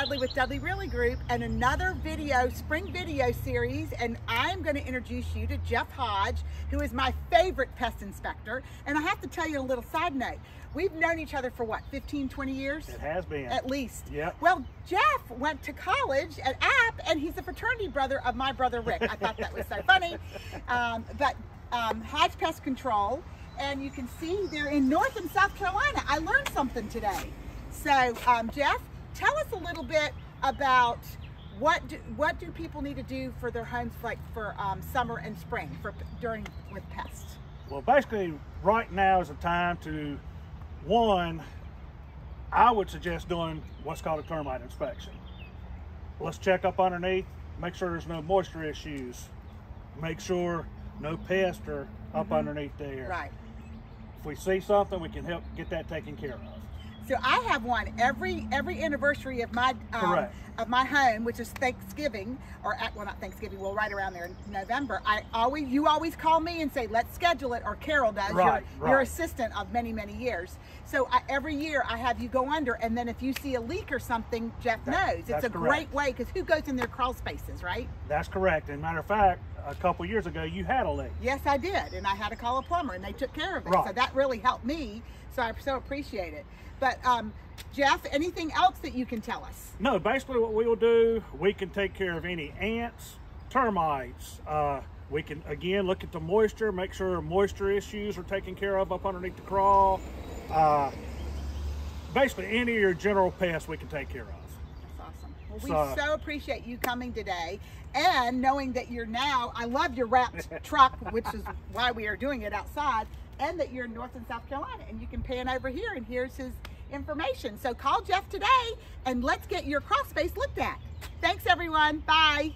Dudley with Dudley Really Group and another spring video series, and I'm going to introduce you to Jeff Hodge, who is my favorite pest inspector. And I have to tell you a little side note. We've known each other for what, 15, 20 years? It has been. At least. Yep. Well, Jeff went to college at App, and he's a fraternity brother of my brother Rick. I thought that was so funny. Hodge Pest Control, and you can see they're in North and South Carolina. I learned something today. So, Jeff, tell us a little bit about what do people need to do for their homes, like for summer and spring with pests? Well, basically, right now is the time to, one, I would suggest doing what's called a termite inspection. Let's check up underneath, make sure there's no moisture issues, make sure no pests are up underneath there. Right. If we see something, we can help get that taken care of. So I have one every anniversary of my home, which is Thanksgiving, or not Thanksgiving, well, right around there in November. You always call me and say, let's schedule it, or Carol does. Your assistant of many, many years. So every year I have you go under, and then if you see a leak or something, Jeff knows. It's a great way, because who goes in their crawl spaces, right? That's correct. And matter of fact, a couple years ago you had a leak. Yes, I did, and I had to call a plumber, and they took care of it. So that really helped me. So I so appreciate it. But Jeff, anything else that you can tell us? No, basically what we will do, we can take care of any ants, termites. We can, again, look at the moisture, make sure moisture issues are taken care of up underneath the crawl. Basically any of your general pests we can take care of. That's awesome. Well, we so appreciate you coming today, and knowing that you're now, I love your wrapped truck, which is why we are doing it outside, and that you're in North and South Carolina, and you can pan over here, and here's his information. So call Jeff today, and let's get your crawl space looked at. Thanks, everyone. Bye.